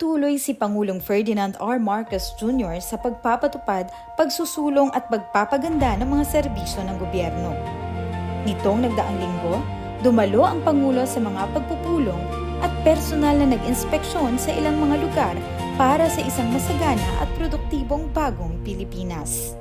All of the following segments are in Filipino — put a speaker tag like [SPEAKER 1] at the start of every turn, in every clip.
[SPEAKER 1] Patuloy si Pangulong Ferdinand R. Marcos Jr. sa pagpapatupad, pagsusulong at pagpapaganda ng mga serbisyo ng gobyerno. Nitong nagdaang linggo, dumalo ang Pangulo sa mga pagpupulong at personal na nag-inspeksyon sa ilang mga lugar para sa isang masagana at produktibong bagong Pilipinas.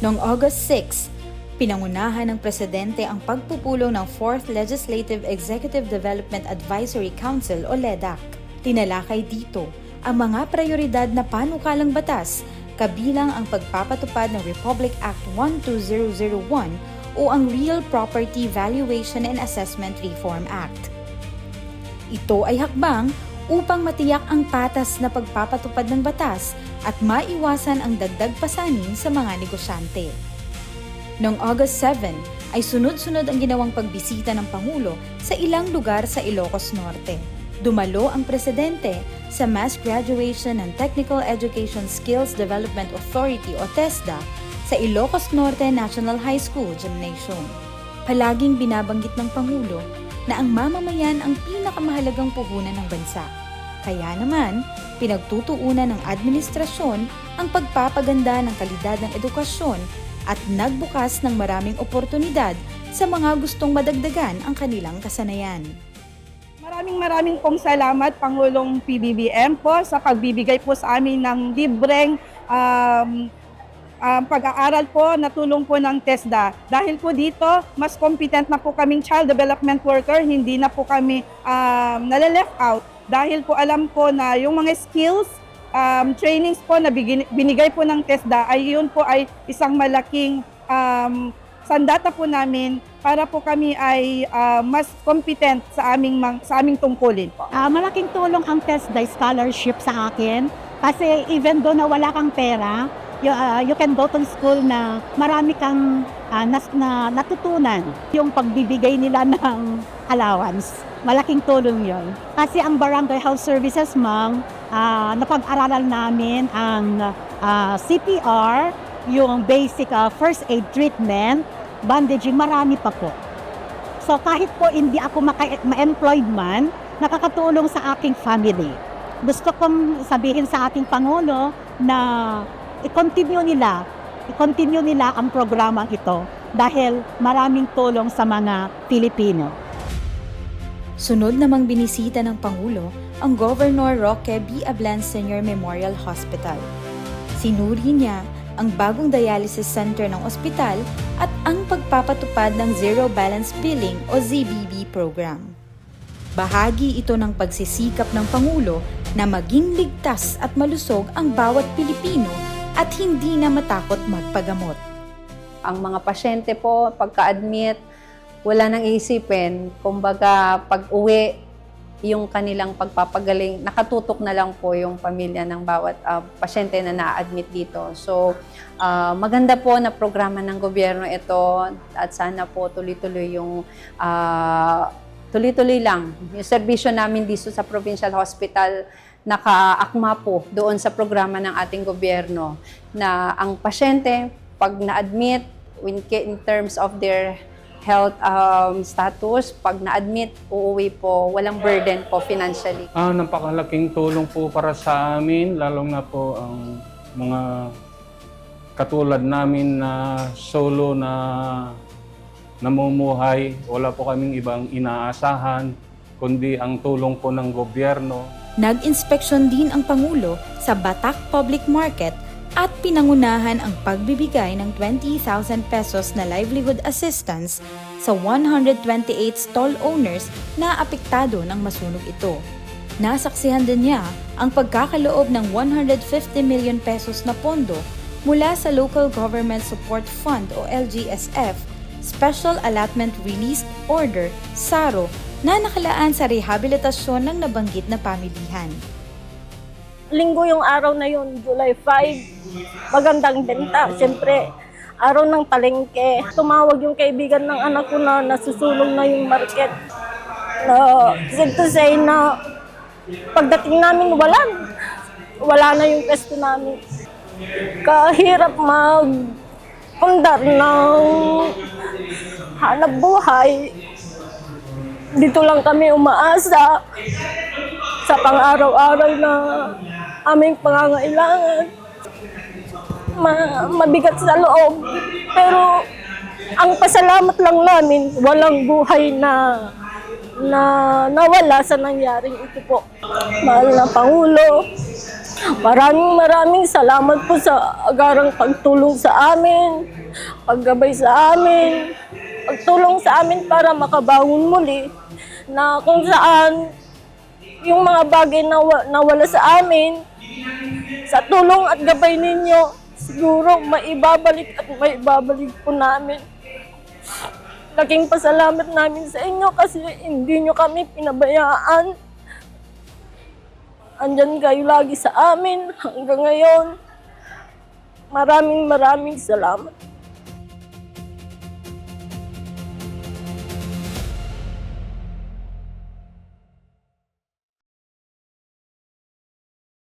[SPEAKER 1] Noong August 6, pinangunahan ng Presidente ang pagpupulong ng 4th Legislative Executive Development Advisory Council o LEDAC. Tinalakay dito ang mga prioridad na panukalang batas, kabilang ang pagpapatupad ng Republic Act 12001 o ang Real Property Valuation and Assessment Reform Act. Ito ay hakbang upang matiyak ang patas na pagpapatupad ng batas at maiwasan ang dagdag pasanin sa mga negosyante. Noong August 7 ay sunod-sunod ang ginawang pagbisita ng Pangulo sa ilang lugar sa Ilocos Norte. Dumalo ang Presidente sa Mass Graduation and Technical Education Skills Development Authority o TESDA sa Ilocos Norte National High School Gymnasium. Palaging binabanggit ng Pangulo na ang mamamayan ang pinakamahalagang puhunan ng bansa. Kaya naman, pinagtutuunan ng administrasyon ang pagpapaganda ng kalidad ng edukasyon at nagbukas ng maraming oportunidad sa mga gustong madagdagan ang kanilang kasanayan.
[SPEAKER 2] Maraming pong salamat Pangulong PBBM po sa pagbibigay po sa amin ng libreng pag-aaral po na tulong po ng TESDA. Dahil po dito, mas competent na po kaming child development worker, hindi na po kami nale-left out. Dahil po alam po na yung mga skills, trainings po na binigay po ng TESDA ay yun po ay isang malaking sandata po namin para po kami ay mas competent sa aming tungkulin po.
[SPEAKER 3] Malaking tulong ang TESDA scholarship sa akin kasi even though na wala kang pera, you can go to school na marami kang natutunan. Yung pagbibigay nila ng allowance, malaking tulong yon. Kasi ang Barangay Health Services, ma'am, napag-aralan namin ang CPR, yung basic first aid treatment, bandaging, marami pa po. So kahit po hindi ako ma-employed man, nakakatulong sa aking family. Gusto kong sabihin sa ating Pangulo na i-continue nila ang programang ito dahil maraming tulong sa mga Pilipino.
[SPEAKER 1] Sunod namang binisita ng Pangulo ang Governor Roque B. Ablan Sr. Memorial Hospital. Sinuri niya ang bagong dialysis center ng ospital at ang pagpapatupad ng Zero Balance Billing o ZBB program. Bahagi ito ng pagsisikap ng Pangulo na maging ligtas at malusog ang bawat Pilipino at hindi na matakot magpagamot.
[SPEAKER 4] Ang mga pasyente po, pagka-admit, wala nang iisipin. Kumbaga, pag-uwi, yung kanilang pagpapagaling, nakatutok na lang po yung pamilya ng bawat pasyente na na-admit dito. So, maganda po na programa ng gobyerno ito at sana po tuloy-tuloy yung tuloy-tuloy lang. Yung serbisyo namin dito sa Provincial Hospital, nakaakma po doon sa programa ng ating gobyerno na ang pasyente, pag na-admit, in terms of their health status, pag na-admit, uuwi po, walang burden po financially.
[SPEAKER 5] Napakalaking tulong po para sa amin, lalong na po ang mga katulad namin na solo na namumuhay. Wala po kaming ibang inaasahan, kundi ang tulong po ng gobyerno.
[SPEAKER 1] Nag-inspeksyon din ang Pangulo sa Batak Public Market at pinangunahan ang pagbibigay ng 20,000 pesos na livelihood assistance sa 128 stall owners na apektado ng masunog ito. Nasaksihan din niya ang pagkakaloob ng 150 million pesos na pondo mula sa Local Government Support Fund o LGSF, Special Allotment Release Order, SARO, na nakalaan sa rehabilitasyon ng nabanggit na pamilihan.
[SPEAKER 6] Linggo yung araw na yun, July 5, magandang benta. Siyempre, araw ng palengke. Tumawag yung kaibigan ng anak ko na nasusulong na yung market. Said to say na pagdating namin, wala na yung pwesto namin. Kahirap mag-pundar ng hanap buhay. Dito lang kami umaasa sa pang-araw-araw na aming pangangailangan. Mabigat sa loob. Pero ang pasalamat lang namin, walang buhay na nawala sa nangyaring ito po. Mahal na Pangulo, maraming salamat po sa agarang pagtulong sa amin, paggabay sa amin, pagtulong sa amin para makabangon muli na kung saan yung mga bagay na nawala sa amin, sa tulong at gabay ninyo, siguro maibabalik at maibabalik po namin. Laking pasalamat namin sa inyo kasi hindi nyo kami pinabayaan. Andyan kayo lagi sa amin hanggang ngayon. Maraming salamat.